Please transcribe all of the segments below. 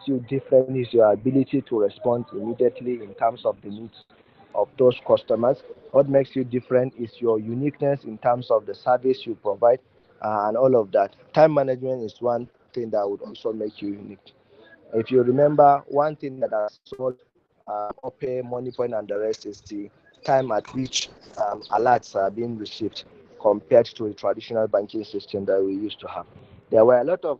you different is your ability to respond immediately in terms of the needs of those customers. What makes you different is your uniqueness in terms of the service you provide, and all of that. Time management is one thing that would also make you unique. If you remember, one thing that has sold OPay, MoneyPoint, and the rest is the time at which alerts are being received compared to a traditional banking system that we used to have. There were a lot of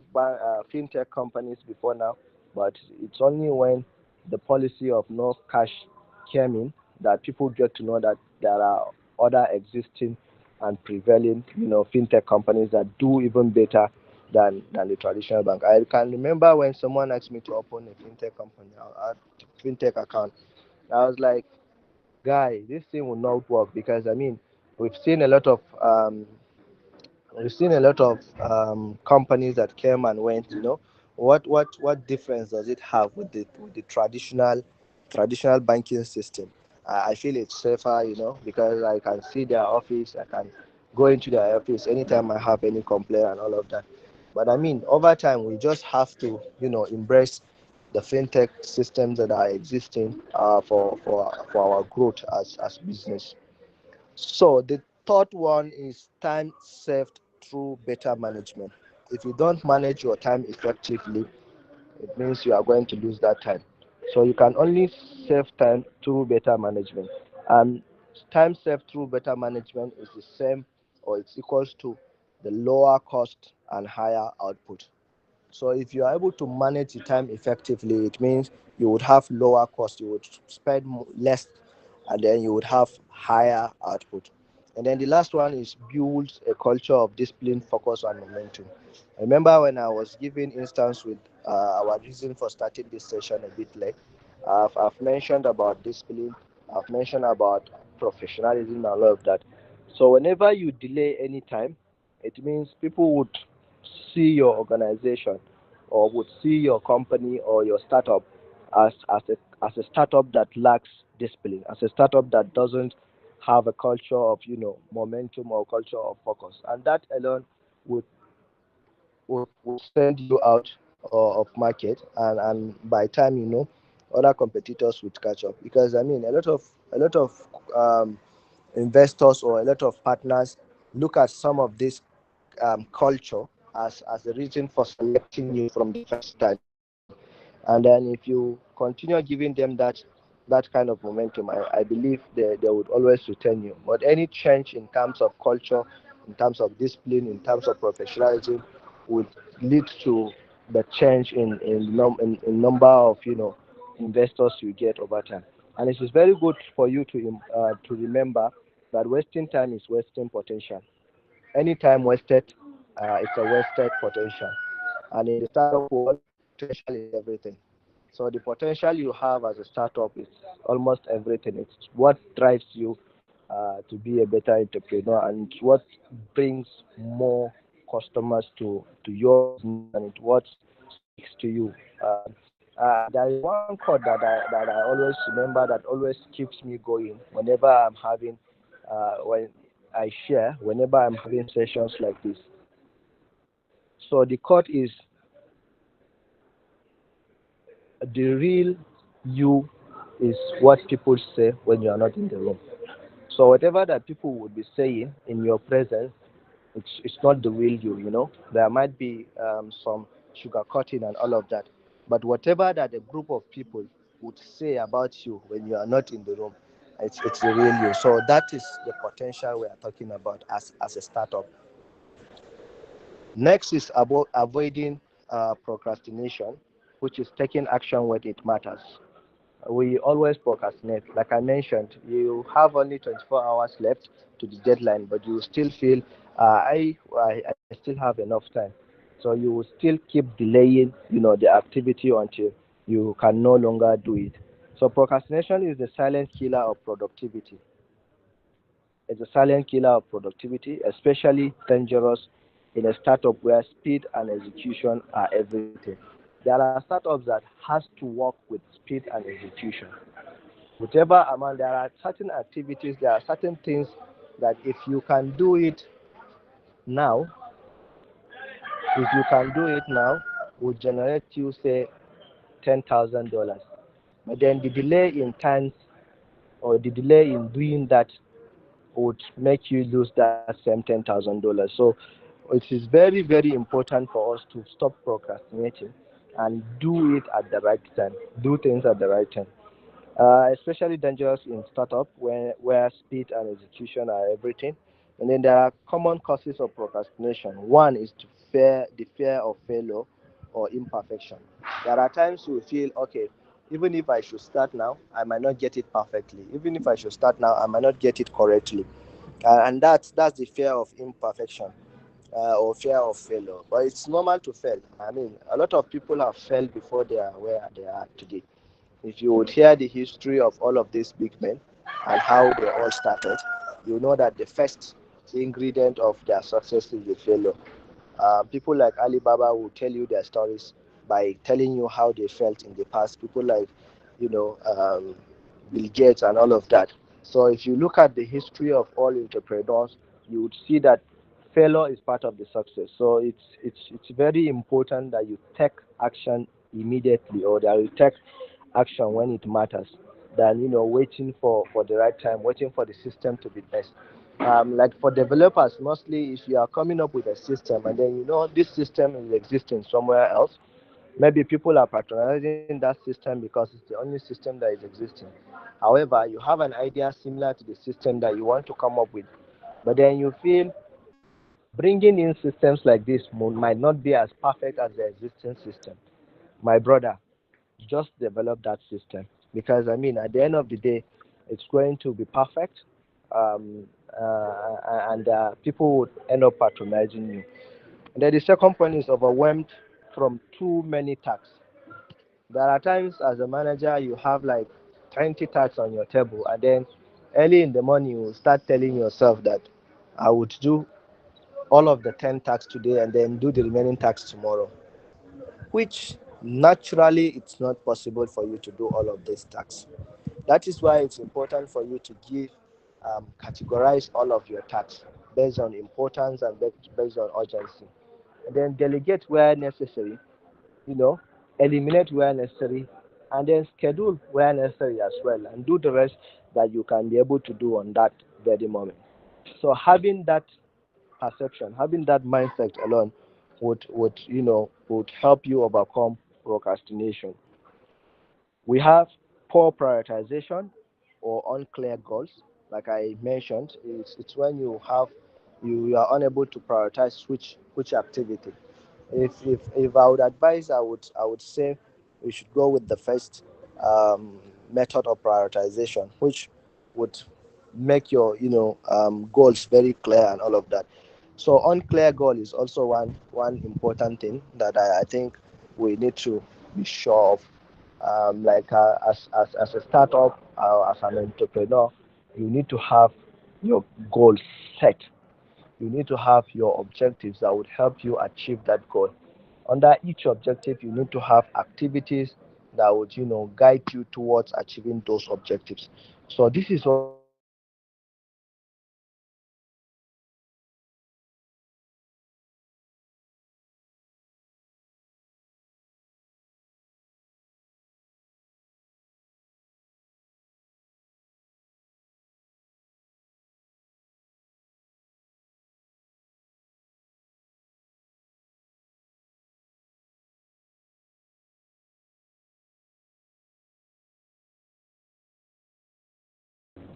fintech companies before now, but it's only when the policy of no cash came in that people get to know that there are other existing and prevailing, fintech companies that do even better than the traditional bank. I can remember when someone asked me to open a fintech company, a fintech account. I was like, guy, this thing will not work because we've seen a lot of companies that came and went. What difference does it have with the traditional banking system? I feel it's safer, because I can see their office, I can go into their office anytime I have any complaint and all of that. But over time, we just have to, embrace the fintech systems that are existing for our growth as business. So the third one is time saved through better management. If you don't manage your time effectively, it means you are going to lose that time. So you can only save time through better management. And time saved through better management is the same, or it's equals to the lower cost and higher output. So if you are able to manage the time effectively, it means you would have lower cost, you would spend less, and then you would have higher output. And then the last one is build a culture of discipline, focus, and momentum. I remember when I was giving instance with our reason for starting this session a bit late, I've mentioned about discipline, I've mentioned about professionalism and all of that. So whenever you delay any time, it means people would see your organization or would see your company or your startup as a startup that lacks discipline, as a startup that doesn't have a culture of momentum or culture of focus, and that alone would would send you out of market, and by time other competitors would catch up, because a lot of um, investors or a lot of partners look at some of this culture as a reason for selecting you from the first time. And then if you continue giving them that kind of momentum, I believe they would always return you. But any change in terms of culture, in terms of discipline, in terms of professionalism, would lead to the change in number of investors you get over time. And it is very good for you to remember that wasting time is wasting potential. Any time wasted, it's a wasted potential. And in the startup world, potential is everything. So the potential you have as a startup is almost everything. It's what drives you to be a better entrepreneur, and it's what brings more customers to your business, and it's what speaks to you. There is one quote that I always remember, that always keeps me going whenever I'm having when I share, whenever I'm having sessions like this. So the quote is, the real you is what people say when you are not in the room. So whatever that people would be saying in your presence, it's not the real you. There might be some sugarcoating and all of that, but whatever that a group of people would say about you when you are not in the room, it's the real you. So that is the potential we are talking about as a startup. Next is about avoiding procrastination, which is taking action when it matters. We always procrastinate. Like I mentioned, you have only 24 hours left to the deadline, but you still feel I still have enough time. So you will still keep delaying, the activity until you can no longer do it. So procrastination is the silent killer of productivity. It's a silent killer of productivity, especially dangerous in a startup where speed and execution are everything. There are startups that has to work with speed and execution. Whatever amount, there are certain activities, there are certain things that if you can do it now, if you can do it now, will generate you say $10,000. But then the delay in times or the delay in doing that would make you lose that same $10,000. So it is very, very important for us to stop procrastinating and do it at the right time. Do things at the right time. Especially dangerous in startup where speed and execution are everything. And then there are common causes of procrastination. One is the fear of failure or imperfection. There are times you feel, okay, even if I should start now, I might not get it perfectly. Even if I should start now, I might not get it correctly. And that's the fear of imperfection or fear of failure. But it's normal to fail. I mean, a lot of people have failed before they are where they are today. If you would hear the history of all of these big men and how they all started, you know that the first ingredient of their success is the failure. People like Alibaba will tell you their stories by telling you how they felt in the past. People like, you know, Bill Gates and all of that. So if you look at the history of all entrepreneurs, you would see that failure is part of the success. So it's very important that you take action immediately or that you take action when it matters than waiting for the right time, waiting for the system to be best. Like for developers, mostly if you are coming up with a system and then this system is existing somewhere else, maybe people are patronizing that system because it's the only system that is existing. However, you have an idea similar to the system that you want to come up with, but then you feel bringing in systems like this might not be as perfect as the existing system. My brother, just develop that system because I mean, at the end of the day, it's going to be perfect, um, and people would end up patronizing you. And then the second point is overwhelmed from too many tasks. There are times as a manager you have like 20 tasks on your table, and then early in the morning you start telling yourself that I would do all of the 10 tasks today and then do the remaining tasks tomorrow, which naturally it's not possible for you to do all of these tasks. That is why it's important for you to categorize all of your tasks based on importance and based on urgency. And then delegate where necessary, you know, eliminate where necessary, and then schedule where necessary as well, and do the rest that you can be able to do on that very moment. So having that perception, having that mindset alone would help you overcome procrastination. We have poor prioritization or unclear goals. Like I mentioned, it's when you are unable to prioritize which activity. If I would advise, I would say we should go with the first method of prioritization, which would make your goals very clear and all of that. So unclear goal is also one important thing that I think we need to be sure of. Like as a startup as an entrepreneur, you need to have your goals set. You need to have your objectives that would help you achieve that goal. Under each objective, you need to have activities that would guide you towards achieving those objectives. So this is also one important thing that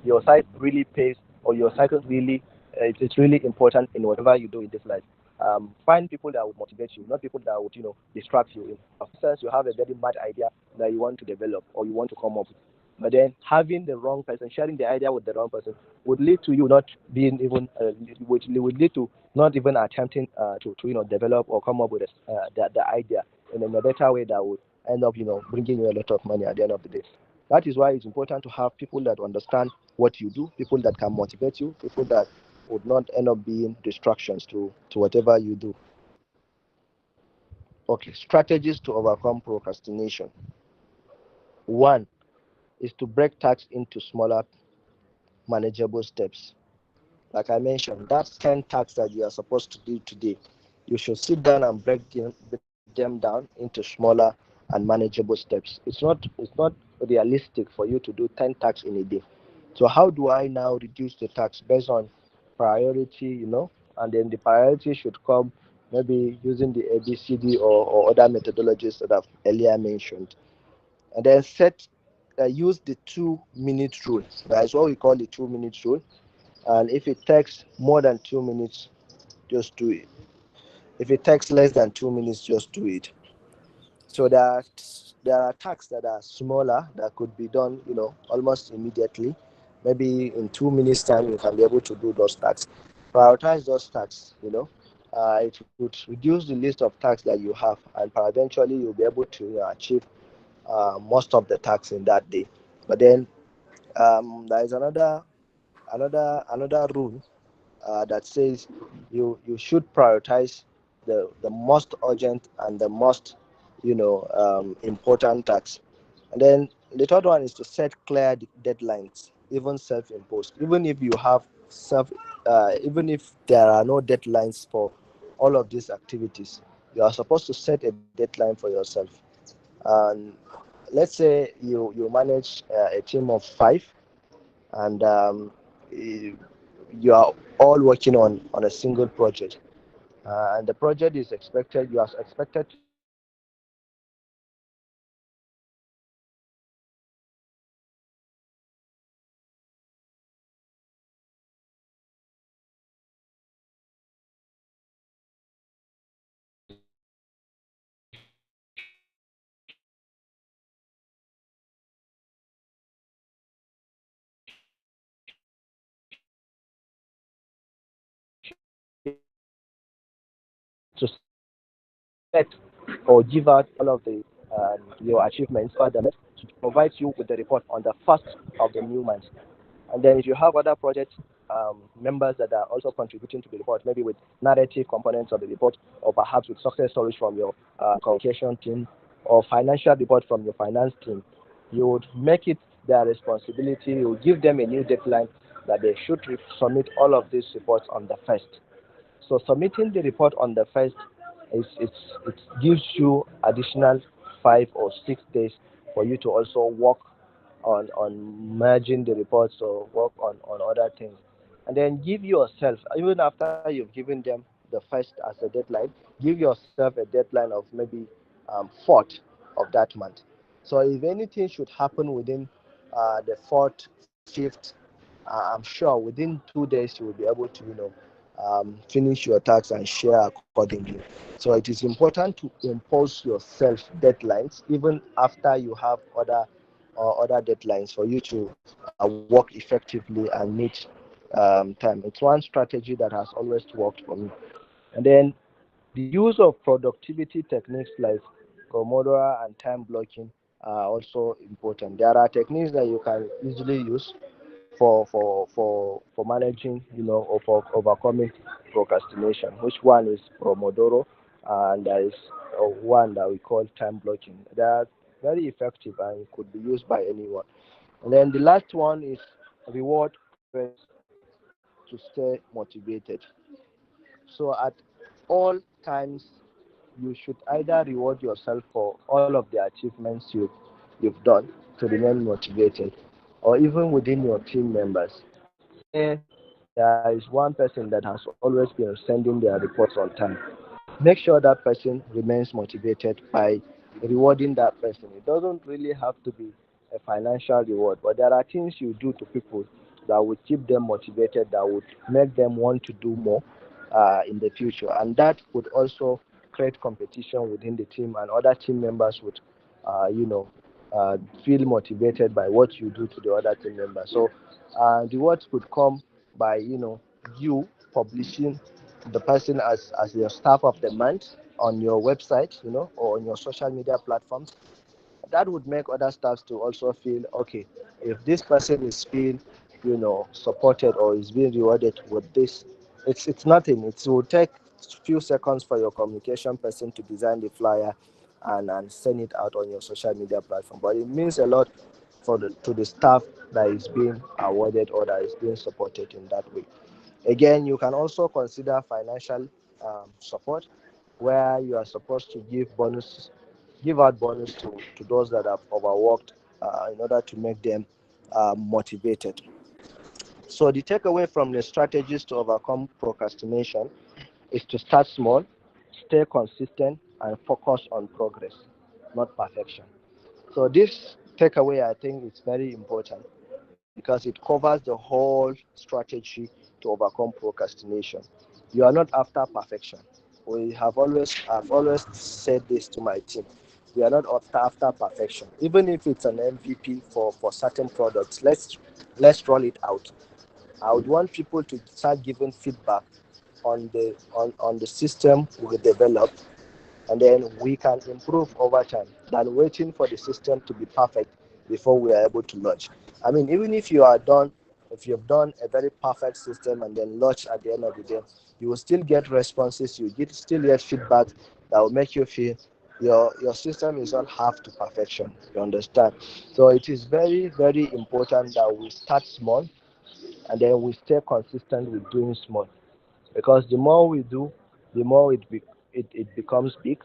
your site really pays or your site really it's really important in whatever you do in this life. Find people that would motivate you, not people that would distract you. In for instance, you have a very mad idea that you want to develop or you want to come up with, but then having the wrong person, sharing the idea with the wrong person, would lead to you not being even which would lead to not even attempting to develop or come up with the idea in a better way that would end up bringing you a lot of money at the end of the day. That is why it's important to have people that understand what you do, people that can motivate you, people that would not end up being distractions to whatever you do. Okay, strategies to overcome procrastination. One is to break tasks into smaller, manageable steps. Like I mentioned, that's 10 tasks that you are supposed to do today. You should sit down and break them down into smaller, and manageable steps. It's not realistic for you to do 10 tasks in a day. So how do I now reduce the tax based on priority, and then the priority should come maybe using the ABCD or other methodologies that I've earlier mentioned. And then use the 2 minute rule. That is what we call the 2 minute rule. And if it takes more than 2 minutes, just do it. If it takes less than 2 minutes, just do it. So there are tasks that are smaller that could be done, almost immediately. Maybe in 2 minutes time, you can be able to do those tasks. Prioritize those tasks. It would reduce the list of tasks that you have, and eventually you'll be able to achieve most of the tasks in that day. But then there is another rule that says you should prioritize the most urgent and the most important tasks. And then the third one is to set clear deadlines, even self-imposed. Even if there are no deadlines for all of these activities, you are supposed to set a deadline for yourself. And let's say you manage a team of five, and you are all working on a single project, and the project is expected you are expected to submit the report to set or give out all of the your achievements for them to provide you with the report on the first of the new month. And then if you have other project members that are also contributing to the report, maybe with narrative components of the report, or perhaps with success stories from your communication team, or financial report from your finance team, you would make it their responsibility. You would give them a new deadline that they should submit all of these reports on the first. So submitting the report on the first it gives you additional 5 or 6 days for you to also work on merging the reports or work on other things. And then give yourself, even after you've given them the first as a deadline, give yourself a deadline of maybe fourth of that month. So if anything should happen within the fourth, fifth, I'm sure within 2 days you will be able to, finish your tasks and share accordingly. So it is important to impose yourself deadlines even after you have other deadlines for you to work effectively and meet time. It's one strategy that has always worked for me. And then the use of productivity techniques like Pomodoro and time blocking are also important. There are techniques that you can easily use for managing, or for overcoming procrastination. Which one is Pomodoro, and there is one that we call time blocking. They are very effective and could be used by anyone. And then the last one is reward progress to stay motivated. So at all times, you should either reward yourself for all of the achievements you've done to remain motivated, or even within your team members. Say there is one person that has always been sending their reports on time. Make sure that person remains motivated by rewarding that person. It doesn't really have to be a financial reward, but there are things you do to people that would keep them motivated, that would make them want to do more in the future. And that would also create competition within the team, and other team members would, uh, you know, feel motivated by what you do to the other team members. So rewards could come by, you publishing the person as your staff of the month on your website, or on your social media platforms. That would make other staffs to also feel okay. If this person is being, supported or is being rewarded with this, it's nothing. It will take few seconds for your communication person to design the flyer and send it out on your social media platform. But it means a lot to the staff that is being awarded or that is being supported in that way. Again, you can also consider financial support, where you are supposed to give bonuses give out bonus to those that have overworked in order to make them motivated. So the takeaway from the strategies to overcome procrastination is to start small, stay consistent, and focus on progress, not perfection. So this takeaway, I think, is very important because it covers the whole strategy to overcome procrastination. You are not after perfection. I've always said this to my team. We are not after perfection. Even if it's an MVP for certain products, let's roll it out. I would want people to start giving feedback on the system we develop, and then we can improve over time than waiting for the system to be perfect before we are able to launch. I mean, even if you've done a very perfect system and then launch at the end of the day, you will still get responses, still get feedback that will make you feel your system is not half to perfection. You understand? So it is very, very important that we start small and then we stay consistent with doing small, because the more we do, the more it becomes big,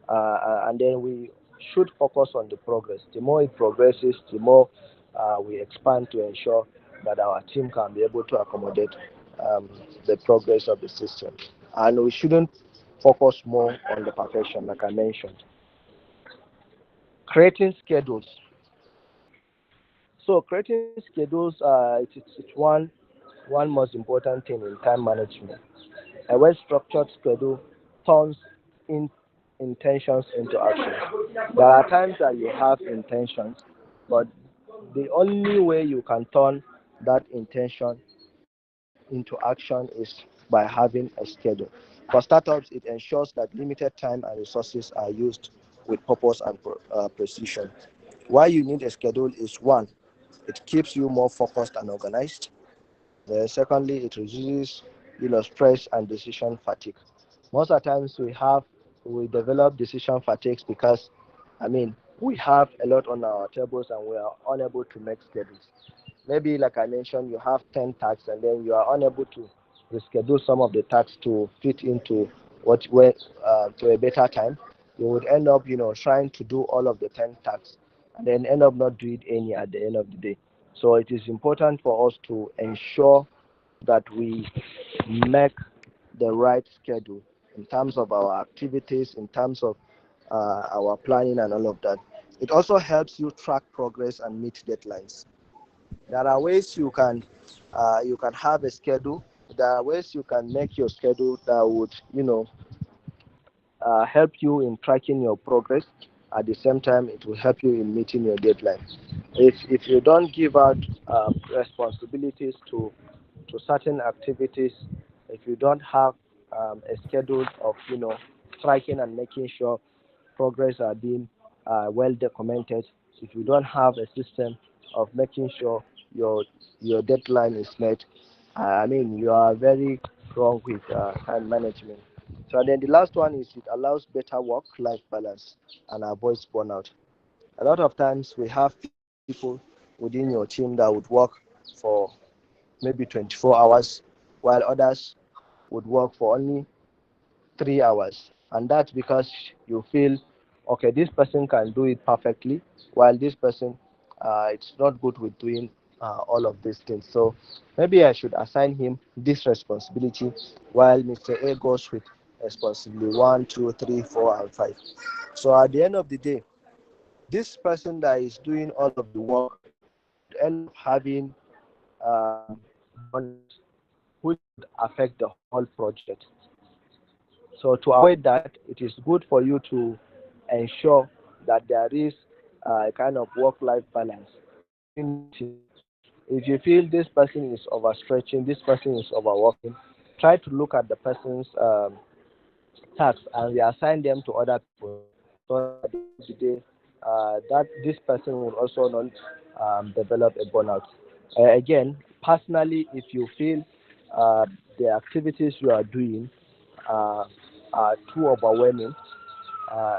and then we should focus on the progress. The more it progresses, the more we expand to ensure that our team can be able to accommodate the progress of the system. And we shouldn't focus more on the perfection, like I mentioned. Creating schedules. So creating schedules, it's one most important thing in time management. A well structured schedule turns in intentions into action. There are times that you have intentions, but the only way you can turn that intention into action is by having a schedule. For startups, it ensures that limited time and resources are used with purpose and precision. Why you need a schedule is one, it keeps you more focused and organized. Then secondly, it reduces stress and decision fatigue. Most of the times we develop decision fatigues because we have a lot on our tables and we are unable to make schedules. Maybe like I mentioned, you have 10 tasks and then you are unable to reschedule some of the tasks to fit into what where to a better time. You would end up trying to do all of the 10 tasks and then end up not doing any at the end of the day. So it is important for us to ensure that we make the right schedule in terms of our activities, in terms of our planning and all of that. It also helps you track progress and meet deadlines. There are ways you can have a schedule. There are ways you can make your schedule that would help you in tracking your progress. At the same time, it will help you in meeting your deadlines. If you don't give out responsibilities to certain activities, if you don't have a schedule of tracking and making sure progress are being well documented, if you don't have a system of making sure your your deadline is met, you are very wrong with time management. So then the last one is it allows better work-life balance and avoids burnout. A lot of times we have people within your team that would work for maybe 24 hours, while others would work for only 3 hours. And that's because you feel, okay, this person can do it perfectly, while this person, it's not good with doing all of these things. So maybe I should assign him this responsibility, while Mr. A goes with responsibility one, two, three, four, and five. So at the end of the day, this person that is doing all of the work would end up having burnout, which would affect the whole project. So to avoid that, it is good for you to ensure that there is a kind of work-life balance within your team. If you feel this person is overstretching, this person is overworking, try to look at the person's tasks and reassign them to other people, so that at the end of the day, that this person will also not develop a burnout. Again, personally, if you feel the activities you are doing uh, are too overwhelming,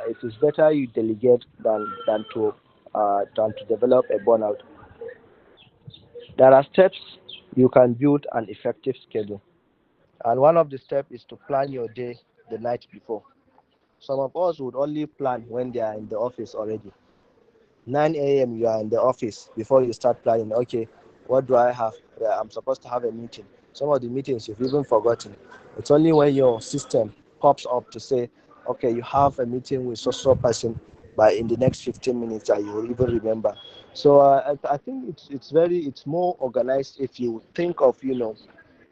it is better you delegate than to develop a burnout. There are steps you can build an effective schedule, and one of the steps is to plan your day the night before. Some of us would only plan when they are in the office already. 9 a.m. you are in the office before you start planning. Okay, what do I have? Yeah, I'm supposed to have a meeting. Some of the meetings you've even forgotten. It's only when your system pops up to say, okay, you have a meeting with so person by in the next 15 minutes that you will even remember. So I think it's more organized if you think of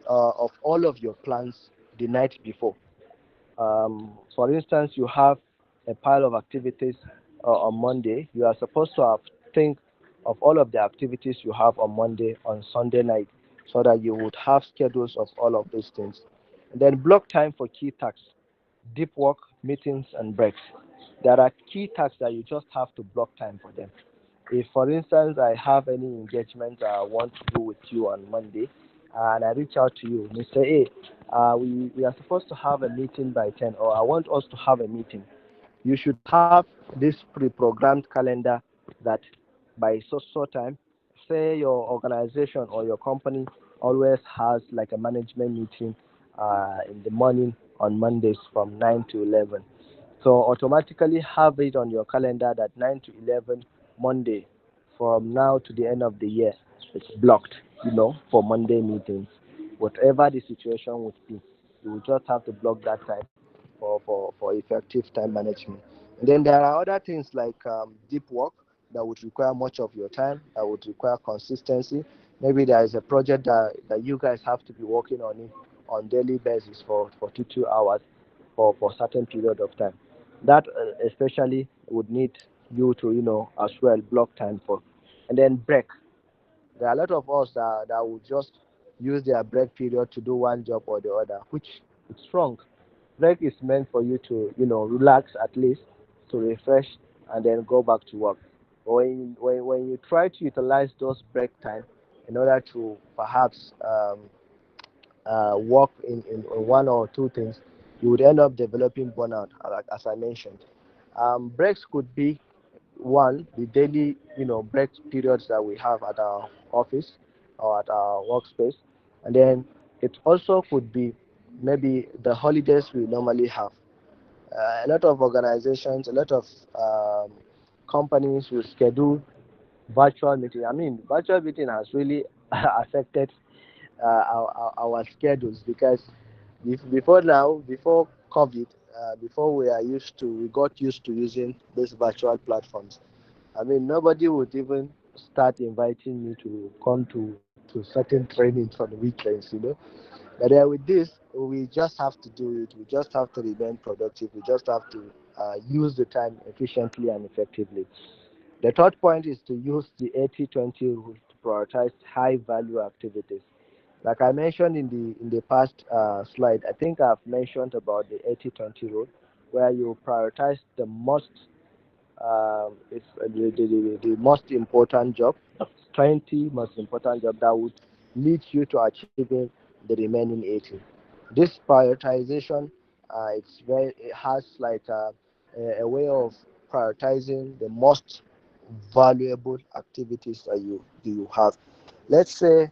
of all of your plans the night before. For instance, you have a pile of activities on Monday. You are supposed to have think of all of the activities you have on Monday on Sunday night, so that you would have schedules of all of these things. And then block time for key tasks, deep work, meetings, and breaks. There are key tasks that you just have to block time for them. If, for instance, I have any engagement I want to do with you on Monday, and I reach out to you and you say, hey, we are supposed to have a meeting by 10, or I want us to have a meeting, you should have this pre-programmed calendar that by so time, say your organization or your company always has like a management meeting in the morning on Mondays from 9 to 11. So automatically have it on your calendar that 9 to 11 Monday from now to the end of the year it's blocked, for Monday meetings. Whatever the situation would be, you will just have to block that time for effective time management. And then there are other things like deep work that would require much of your time, that would require consistency. Maybe there is a project that you guys have to be working on it on daily basis for 2 hours for certain period of time. That especially would need you to, as well block time for. And then break. There are a lot of us that would just use their break period to do one job or the other, which it's wrong. Break is meant for you to, relax at least, to refresh, and then go back to work. But when you try to utilize those break time in order to perhaps work in one or two things, you would end up developing burnout, like as I mentioned. Breaks could be one, the daily, break periods that we have at our office or at our workspace, and then it also could be maybe the holidays we normally have. A lot of organizations, a lot of um, companies will schedule virtual meeting. I mean, virtual meeting has really affected our schedules because before now, before COVID, before we got used to using these virtual platforms. I mean, nobody would even start inviting me to come to certain trainings on the weekends. But with this, we just have to do it. We just have to remain productive. We just have to use the time efficiently and effectively. The third point is to use the 80-20 rule to prioritize high value activities. Like I mentioned in the past slide, I think I've mentioned about the 80-20 rule, where you prioritize the most important job, the 20 most important job that would lead you to achieving the remaining 80. This prioritization, it has like a way of prioritizing the most valuable activities that you have. Let's say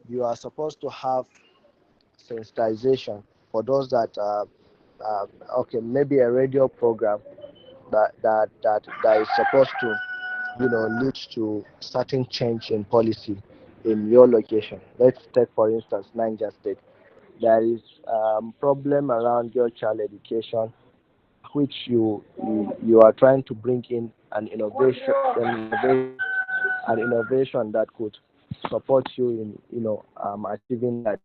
you are supposed to have sensitization for those that uh, okay, maybe a radio program that is supposed to lead to certain change in policy in your location. Let's take for instance Niger State. There is problem around your child education, which you are trying to bring in an innovation that could support you in achieving that.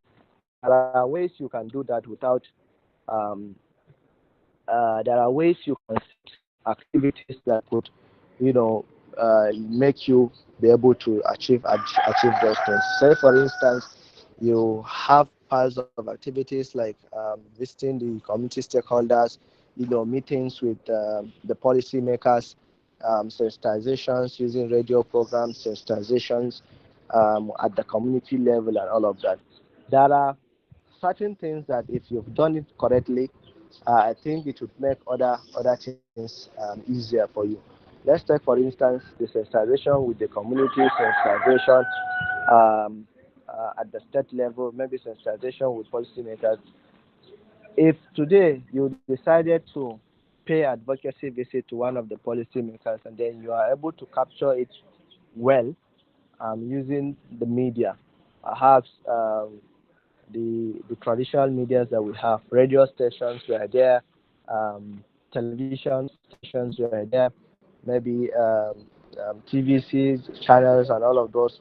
There are ways you can do that without um, there are ways you can set activities that could, make you be able to achieve those things. Say, for instance, you have piles of activities like visiting the community stakeholders, meetings with the policymakers, sensitizations using radio programs, sensitizations at the community level, and all of that. There are certain things that if you've done it correctly, I think it would make other things easier for you. Let's take, for instance, the sensitization with the community, sensitization at the state level, maybe sensitization with policymakers. If today you decided to pay advocacy visit to one of the policymakers, and then you are able to capture it well using the media, perhaps the traditional medias that we have, radio stations were there, television stations were there, maybe TVCs channels and all of those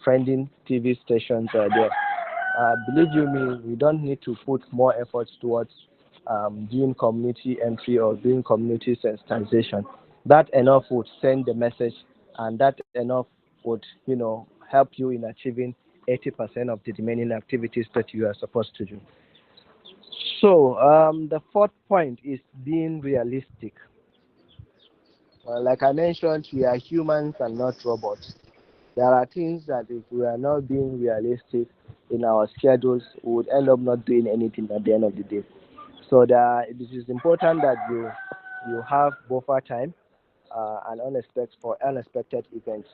trending TV stations are there. Believe you me, we don't need to put more efforts towards doing community entry or doing community sensitization. That enough would send the message, and that enough would, help you in achieving 80% of the remaining activities that you are supposed to do. So the fourth point is being realistic. Like I mentioned, we are humans and not robots. There are things that if we are not being realistic in our schedules, we would end up not doing anything at the end of the day. So this is important that you have buffer time and unexpected events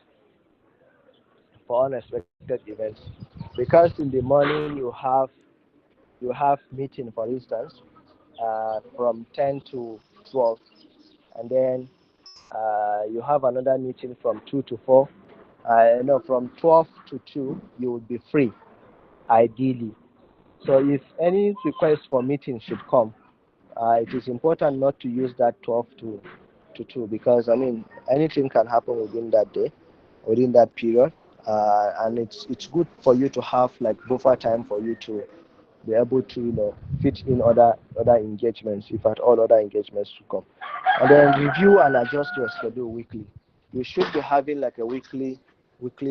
because in the morning you have meeting, for instance, from 10 to 12, and then you have another meeting from 2 to 4. No, from 12 to 2 you will be free ideally. So if any request for meeting should come, it is important not to use that 12 to 2, because I mean anything can happen within that day, within that period, and it's good for you to have like buffer time for you to be able to fit in other engagements, if at all other engagements to come, and then review and adjust your schedule weekly. You should be having like a weekly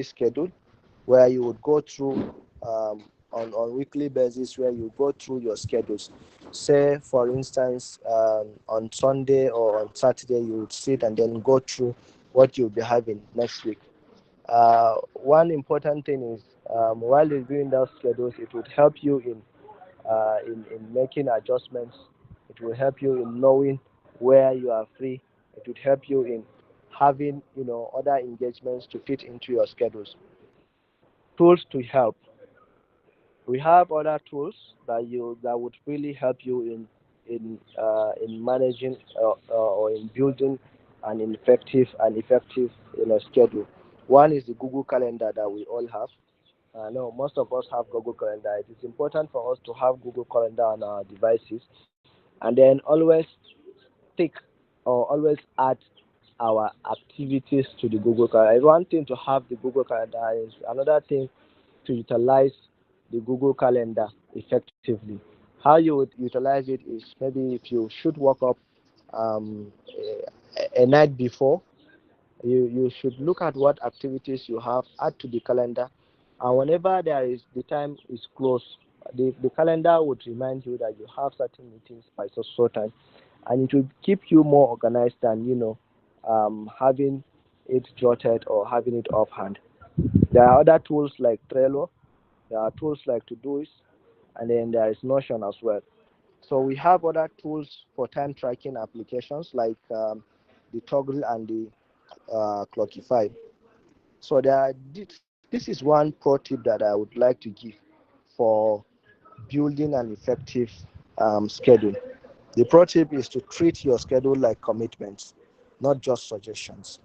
schedule where you would go through on weekly basis, where you go through your schedules. Say for instance, on Sunday or on Saturday you would sit and then go through what you'll be having next week. One important thing is, while you're doing those schedules, it would help you in making adjustments. It will help you in knowing where you are free. It would help you in having other engagements to fit into your schedules. Tools to help. We have other tools that would really help you in managing or in building an effective schedule. One is the Google Calendar that we all have. No, most of us have Google Calendar. It is important for us to have Google Calendar on our devices, and then always tick or always add our activities to the Google Calendar. It's one thing to have the Google Calendar, is another thing to utilize the Google Calendar effectively. How you would utilize it is, maybe if you should wake up a night before, you should look at what activities you have, add to the calendar, and whenever the time is close, the calendar would remind you that you have certain meetings by so time, and it will keep you more organized than having it jotted or having it offhand. There are other tools like Trello, there are tools like Todoist, and then there is Notion as well. So we have other tools for time tracking applications like the Toggle and the Clockify. So this is one pro tip that I would like to give for building an effective schedule. The pro tip is to treat your schedule like commitments, not just suggestions.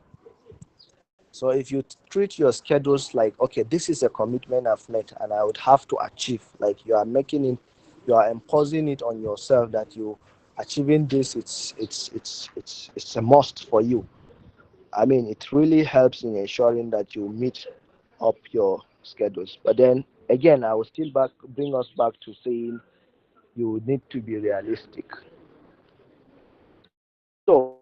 So if you treat your schedules like, okay, this is a commitment I've made and I would have to achieve, like you are making it, you are imposing it on yourself that you achieving this, it's a must for you. I mean, it really helps in ensuring that you meet up your schedules. But then again, I will still bring us back to saying you need to be realistic. So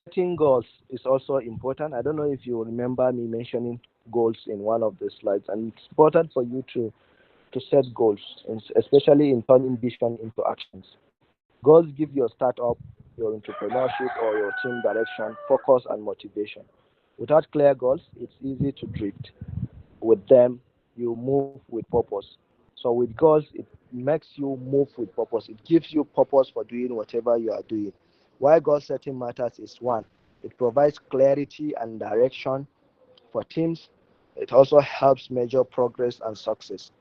setting goals is also important. I don't know if you remember me mentioning goals in one of the slides, and it's important for you to set goals, especially in turning vision into actions. Goals give your startup, your entrepreneurship, or your team direction, focus, and motivation. Without clear goals, it's easy to drift. With them, you move with purpose. So with goals, it makes you move with purpose. It gives you purpose for doing whatever you are doing. Why goal setting matters is one, it provides clarity and direction for teams. It also helps measure progress and success.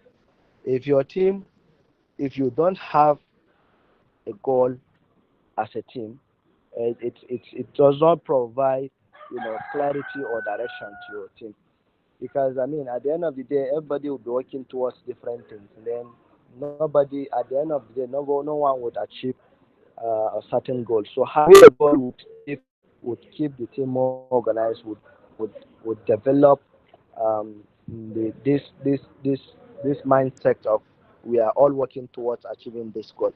If your team, if you don't have a goal, as a team, it does not provide, clarity or direction to your team. Because I mean, at the end of the day, everybody will be working towards different things. And then nobody, at the end of the day, no one would achieve a certain goal. So having a goal would keep the team more organized, would develop um, this mindset of we are all working towards achieving this goal.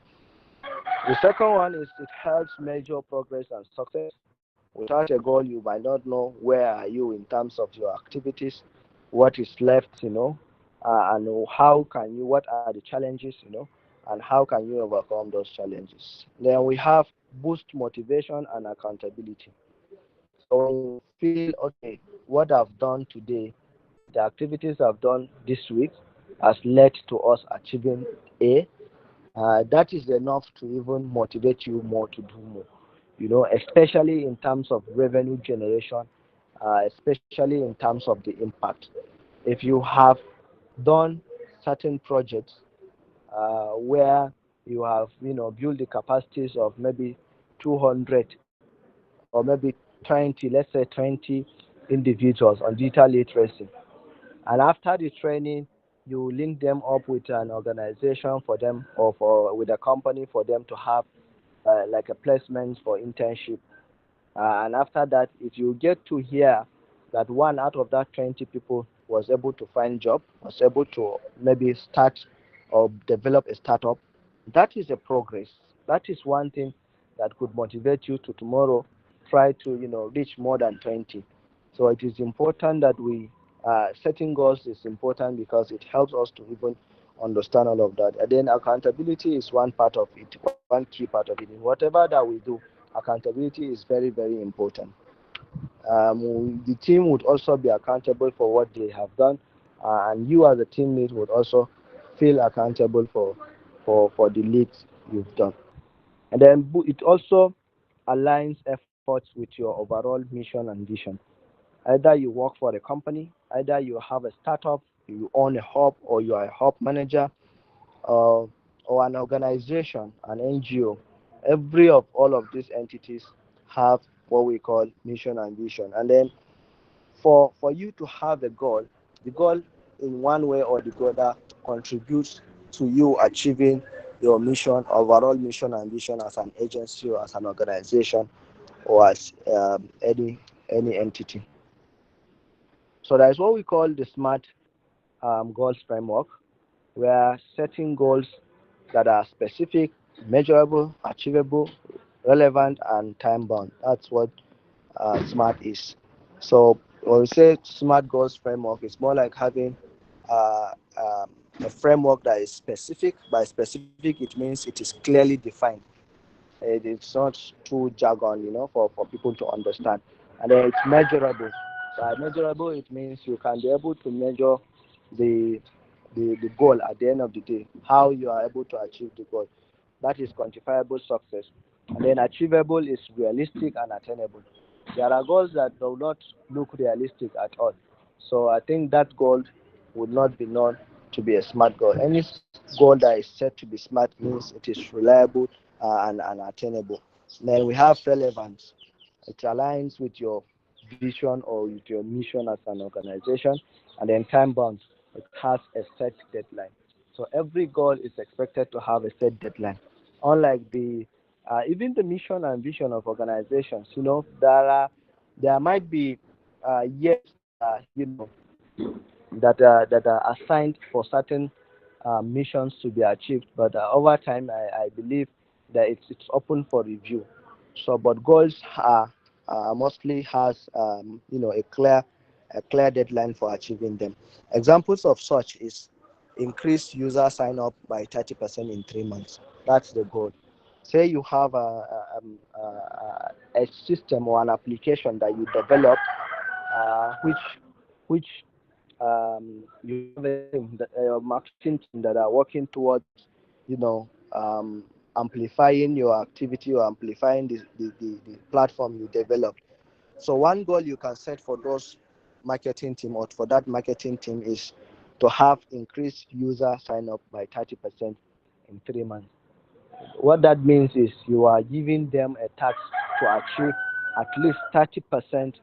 The second one is it helps measure progress and success. Without a goal, you might not know where are you in terms of your activities, what is left, and what are the challenges, and how can you overcome those challenges. Then we have boost motivation and accountability. So when you feel, okay, what I've done today, the activities I've done this week has led to us achieving A, that is enough to even motivate you more to do more. Especially in terms of revenue generation, especially in terms of the impact. If you have done certain projects where you have, built the capacities of maybe 200 or maybe 20, let's say 20 individuals on digital literacy, and after the training, you link them up with an organization for them or with a company for them to have like a placement for internship. And after that, if you get to hear that one out of that 20 people was able to find job, was able to maybe start or develop a startup, that is a progress. That is one thing that could motivate you to tomorrow try to reach more than 20. So it is important that we setting goals is important because it helps us to even understand all of that. And then accountability is one part of it, one key part of it. In whatever that we do, accountability is very, very important. The team would also be accountable for what they have done, and you as a teammate would also feel accountable for the leads you've done. And then it also aligns efforts with your overall mission and vision. Either you work for a company, either you have a startup, you own a hub, or you are a hub manager, uh, or an organization, an NGO. Every of all of these entities have what we call mission and vision. And then for you to have a goal, the goal in one way or the other contributes to you achieving your mission, overall mission and vision as an agency or as an organization or as any entity. So that is what we call the SMART goals framework, where setting goals that are specific, measurable, achievable, relevant, and time bound. That's what SMART is. So when we say SMART goals framework, it's more like having uh, um, a framework that is specific. By specific, it means it is clearly defined. It's not too jargon, for people to understand. And then it's measurable. By measurable, it means you can be able to measure the the goal at the end of the day, how you are able to achieve the goal. That is quantifiable success. And then achievable is realistic and attainable. There are goals that do not look realistic at all. So I think that goal would not be known to be a smart goal. Any goal that is set to be smart means it is reliable and attainable. Then we have relevance. It aligns with your vision or with your mission as an organization. And then time bound. It has a set deadline. So every goal is expected to have a set deadline. Unlike even the mission and vision of organizations, there might be years that are assigned for certain missions to be achieved. But over time, I believe that it's open for review. So, but goals are mostly has a clear deadline for achieving them. Examples of such is increase user sign up by 30% in 3 months. That's the goal. Say you have a system or an application that you develop, which you have a team, a marketing team that are working towards, amplifying your activity or amplifying the platform you developed. So one goal you can set for those marketing team or for that marketing team is to have increased user sign up by 30% in 3 months. What that means is you are giving them a task to achieve at least 30%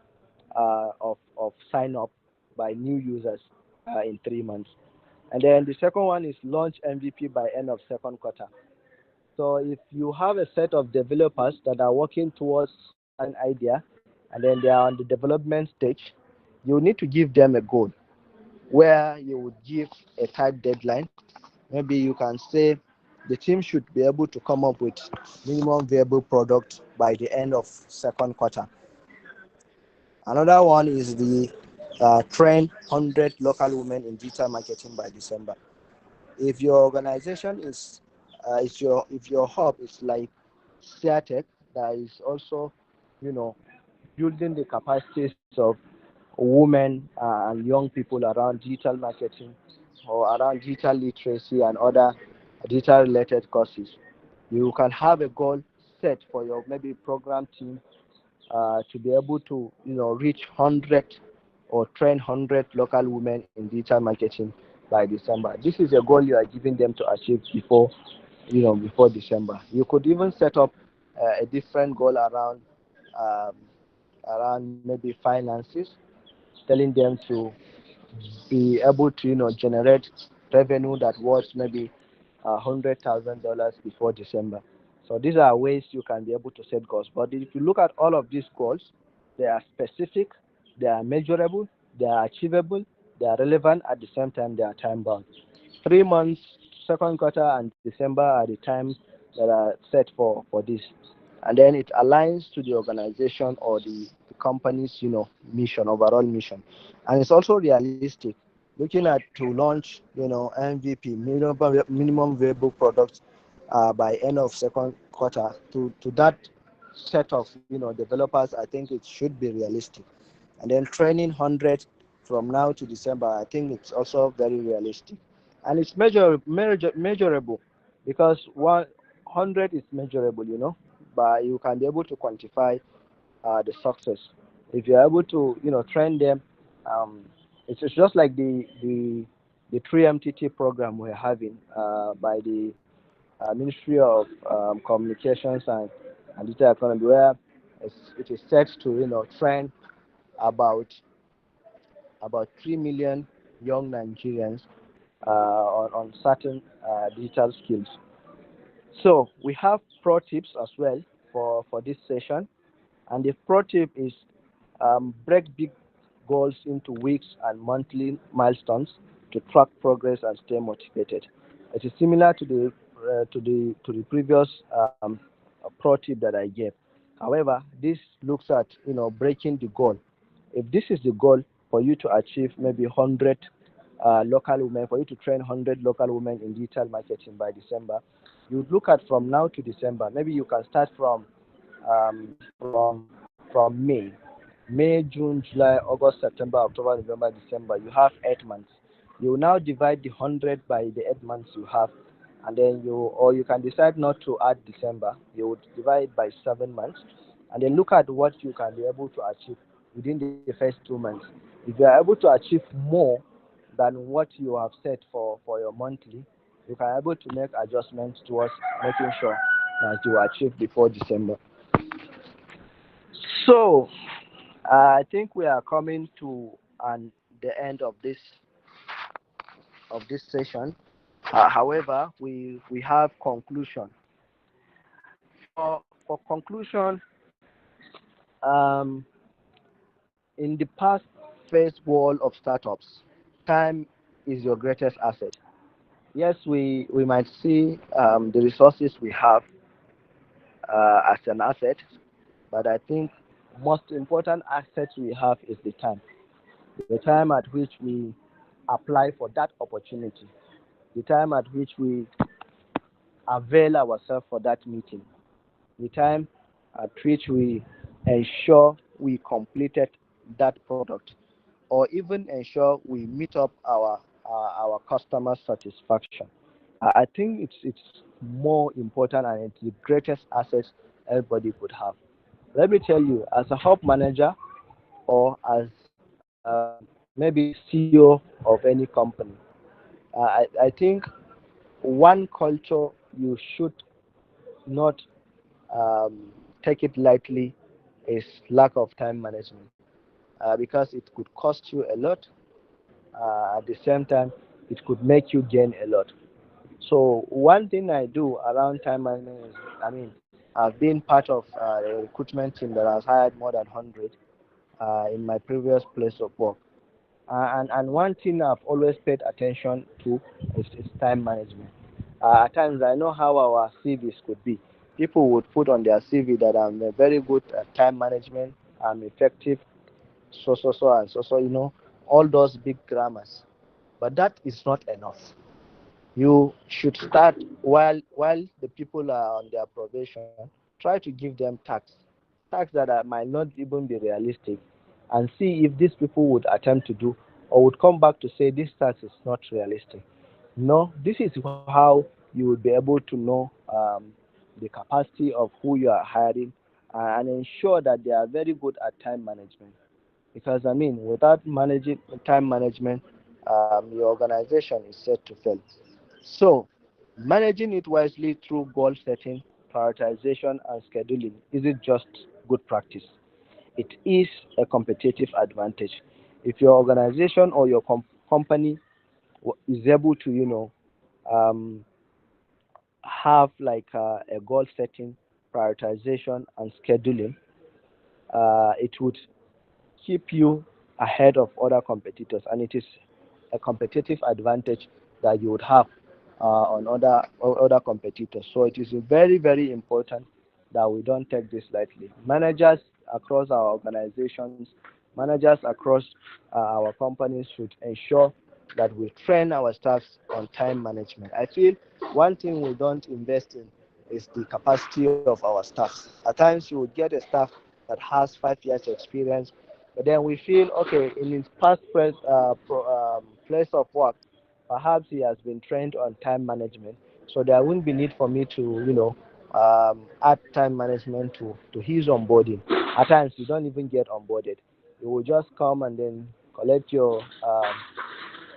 of sign up by new users in 3 months. And then the second one is launch MVP by end of second quarter. So if you have a set of developers that are working towards an idea and then they are on the development stage, you need to give them a goal where you would give a tight deadline. Maybe you can say the team should be able to come up with minimum viable product by the end of second quarter. Another one is the train 100 local women in digital marketing by December. If your organization is your if your hub is like Ciatech that is also, building the capacities of women and young people around digital marketing or around digital literacy and other digital related courses, you can have a goal set for your maybe program team to be able to reach 100 or train 100 local women in digital marketing by December. This is a goal you are giving them to achieve before December. You could even set up a different goal um, around maybe finances, telling them to be able to generate revenue that was maybe $100,000 before December. So these are ways you can be able to set goals. But if you look at all of these goals, they are specific, they are measurable, they are achievable, they are relevant at the same time they are time bound. 3 months, second quarter, and December are the times that are set for this, and then it aligns to the organization or the company's mission, overall mission, and it's also realistic. Looking at to launch MVP, minimum viable products by end of second quarter to that set of developers, I think it should be realistic. And then training 100 from now to December, I think it's also very realistic, and it's measurable because 100 is measurable, but you can be able to quantify the success. If you're able to train them, um, it's just like the 3MTT program we're having by the Ministry of Communications and Digital Economy, where it is set to train about 3 million young Nigerians on certain digital skills. So we have pro tips as well for this session, and the pro tip is break big goals into weeks and monthly milestones to track progress and stay motivated. It is similar to the previous pro tip that I gave. However, this looks at breaking the goal. If this is the goal for you to achieve maybe 100 local women, for you to train 100 local women in digital marketing by December, you look at from now to December. Maybe you can start um, from from May, June, July, August, September, October, November, December. You have 8 months. You now divide the 100 by the 8 months you have, and then you can decide not to add December. You would divide by 7 months, and then look at what you can be able to achieve within the first 2 months. If you are able to achieve more than what you have set for your monthly, you can be able to make adjustments towards making sure that you achieve before December. So I think we are coming to the end of this session. However, we have conclusion. For conclusion, um, in the past phase world of startups, time is your greatest asset. Yes, we might see the resources we have as an asset, but I think most important asset we have is the time at which we apply for that opportunity, the time at which we avail ourselves for that meeting, the time at which we ensure we completed that product, or even ensure we meet up our customer satisfaction. I think it's more important and it's the greatest asset everybody could have. Let me tell you, as a hub manager or as maybe CEO of any company, I think one culture you should not take it lightly is lack of time management, because it could cost you a lot. At the same time, it could make you gain a lot. So one thing I do around time management is, I've been part of a recruitment team that has hired more than 100 in my previous place of work. And one thing I've always paid attention to is time management. At times, I know how our CVs could be. People would put on their CV that I'm very good at time management, I'm effective, and so, all those big grammars. But that is not enough. You should start while the people are on their probation. Try to give them tasks that might not even be realistic, and see if these people would attempt to do or would come back to say this task is not realistic. No, this is how you will be able to know the capacity of who you are hiring, and ensure that they are very good at time management. Because without managing time management, your organization is set to fail. So, managing it wisely through goal setting, prioritization, and scheduling isn't just good practice. It is a competitive advantage. If your organization or your company is able to, um, have like a goal setting, prioritization, and scheduling, it would keep you ahead of other competitors, and it is a competitive advantage that you would have on other competitors. So it is very, very important that we don't take this lightly. Managers across our organizations, managers across our companies should ensure that we train our staffs on time management. I feel one thing we don't invest in is the capacity of our staffs. At times you would get a staff that has 5 years experience, but then we feel, okay, in his past place of work, perhaps he has been trained on time management, so there won't be need for me to, add time management to his onboarding. At times, you don't even get onboarded. You will just come and then collect your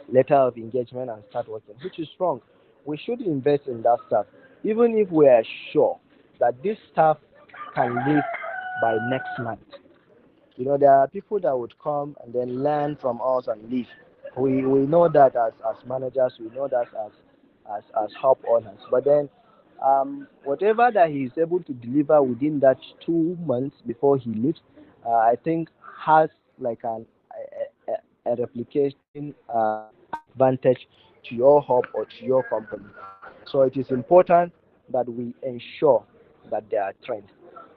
letter of engagement and start working, which is wrong. We should invest in that staff, even if we are sure that this staff can leave by next month. There are people that would come and then learn from us and leave. We know that as managers, we know that as hub owners. But then, whatever that he is able to deliver within that 2 months before he leaves, I think has like a replication advantage to your hub or to your company. So it is important that we ensure that they are trained,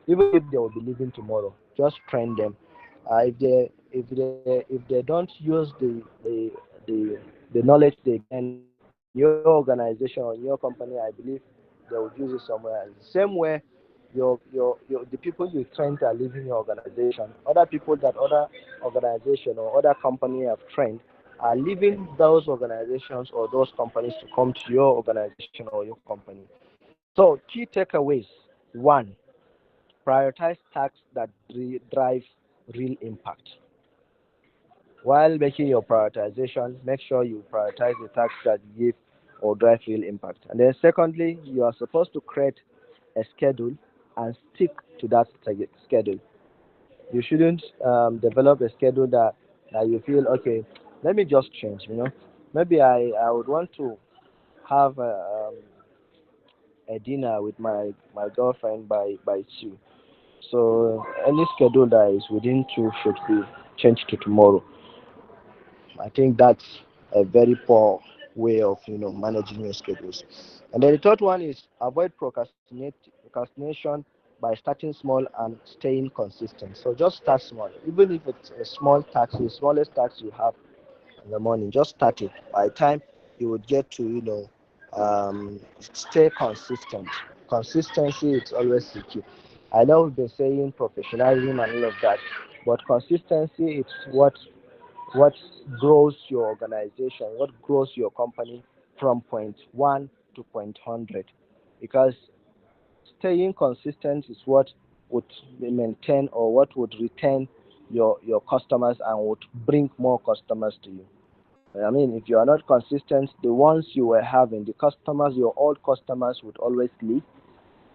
even if they will be leaving tomorrow. Just train them. If they don't use the knowledge they gain in your organization or in your company, I believe they will use it somewhere else. The same way, the people you trained are leaving your organization. Other people that other organization or other company have trained are leaving those organizations or those companies to come to your organization or your company. So key takeaways: one, prioritize tasks that drive real impact. While making your prioritization, make sure you prioritize the tasks that give or drive real impact. And then secondly, you are supposed to create a schedule and stick to that schedule. You shouldn't develop a schedule that you feel, okay, let me just change, maybe I would want to have a dinner with my girlfriend by 2. So any schedule that is within 2 should be changed to tomorrow. I think that's a very poor way of managing your schedules. And then the third one is avoid procrastination by starting small and staying consistent. So just start small, even if it's a small task, the smallest task you have in the morning. Just start it. By the time you would get to stay consistent. Consistency is always the key. I know we've been saying professionalism and all of that, but consistency is what grows your organization, what grows your company from point one to point 100. Because staying consistent is what would maintain or what would retain your customers and would bring more customers to you. If you are not consistent, the ones you were having, the customers, your old customers would always leave,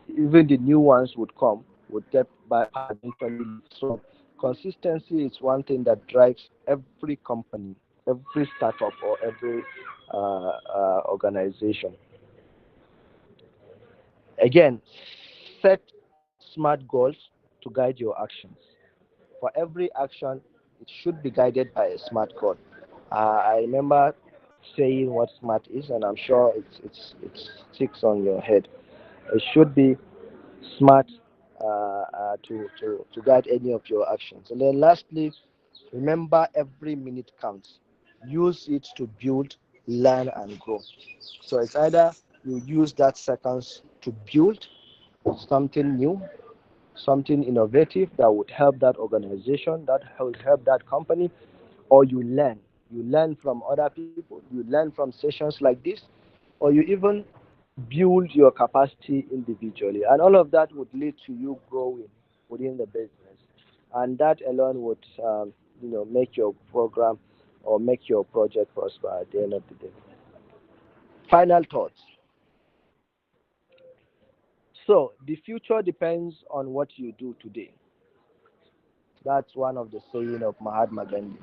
even the new ones would come, would get bypass eventually leave. So consistency is one thing that drives every company, every startup, or every organization. Again, set smart goals to guide your actions. For every action, it should be guided by a smart goal. I remember saying what smart is, and I'm sure it sticks on your head. It should be smart to guide any of your actions. And then lastly, remember every minute counts. Use it to build, learn, and grow. So it's either you use that seconds to build something new, something innovative that would help that organization, that would help that company, or you learn. You learn from other people, you learn from sessions like this, or you even build your capacity individually. And all of that would lead to you growing within the business. And that alone would, make your program or make your project prosper at the end of the day. Final thoughts. So, the future depends on what you do today. That's one of the saying of Mahatma Gandhi.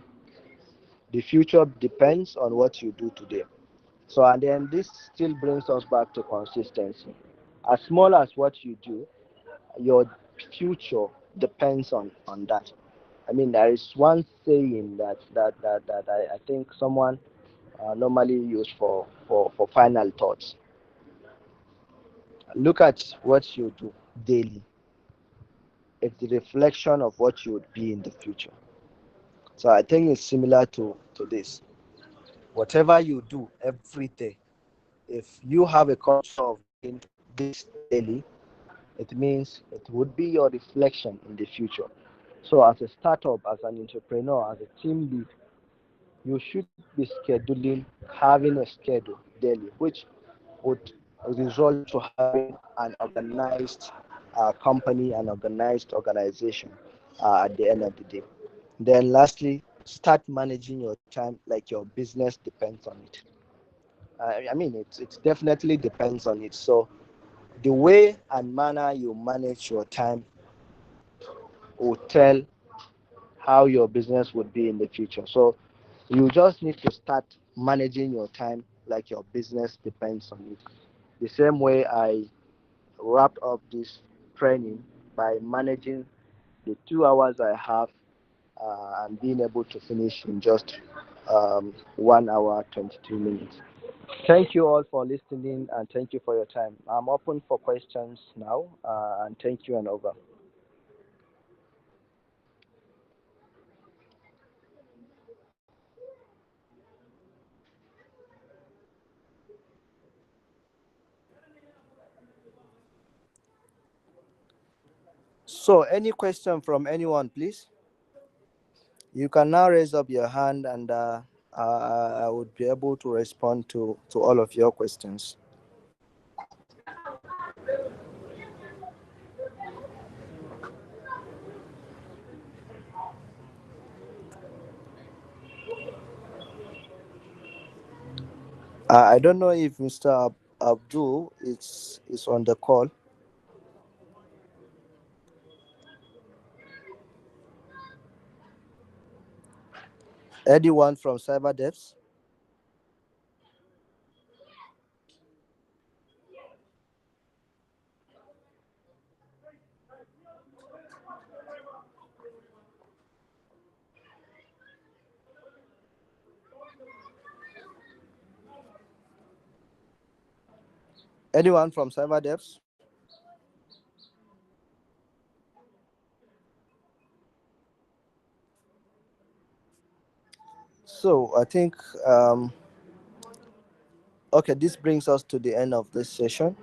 The future depends on what you do today. So, and then this still brings us back to consistency. As small as what you do, your future depends on that. I mean, there is one saying that I think someone normally use for final thoughts. Look at what you do daily. It's the reflection of what you would be in the future. So I think it's similar to this. Whatever you do every day, if you have a culture of doing this daily, it means it would be your reflection in the future. So as a startup, as an entrepreneur, as a team lead, you should be scheduling, having a schedule daily, which would result to having an organized company, an organized organization at the end of the day. Then lastly, start managing your time like your business depends on it. I mean, it definitely depends on it. So the way and manner you manage your time will tell how your business would be in the future. So you just need to start managing your time like your business depends on it. The same way I wrapped up this training by managing the 2 hours I have and being able to finish in just 1 hour 22 minutes. Thank you all for listening and thank you for your time. I'm open for questions now and thank you and over. So, any question from anyone, please? You can now raise up your hand and I would be able to respond to all of your questions. I don't know if Mr. Abdul is on the call. Anyone from Cyber Devs? Anyone from Cyber Devs? So I think okay, this brings us to the end of this session.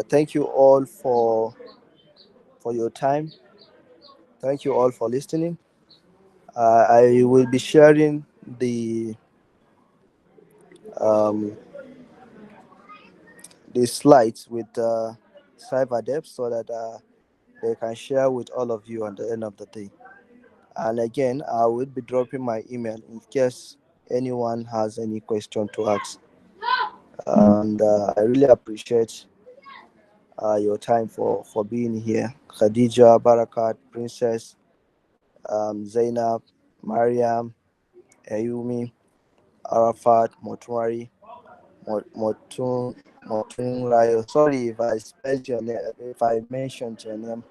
Thank you all for your time. Thank you all for listening. I will be sharing um, the slides with Cyber Devs so that they can share with all of you at the end of the day. And again, I will be dropping my email in case anyone has any question to ask. And I really appreciate your time for being here. Khadija, Barakat, Princess, Zainab, Mariam, Ayumi, Arafat, Motunwari, Motun Rayo. Sorry if I spelled your name, if I mentioned your name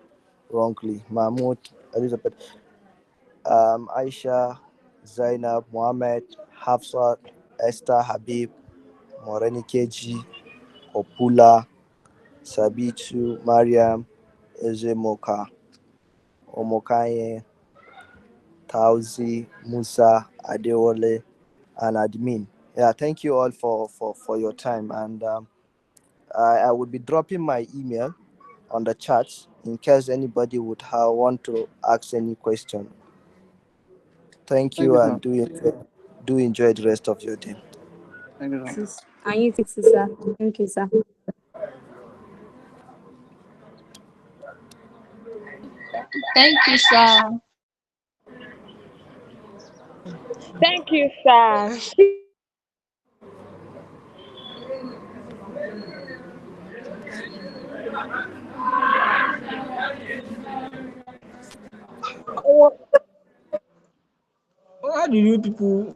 wrongly. Mahmoud, Elizabeth, Aisha, Zainab, Mohammed, Hafsat, Esther, Habib, Moreni Keji, Opula, Sabitu, Mariam, Ezemoka, Omokaye, Tauzi, Musa, Adewale, and Admin. Yeah, thank you all for your time. And I would be dropping my email on the chat in case anybody would want to ask any question. Thank Thank you you, and sir. do enjoy the rest of your day. Thank you, sir. And you too, sir. Thank you, sir. Thank you, sir. Thank you, sir. How do you people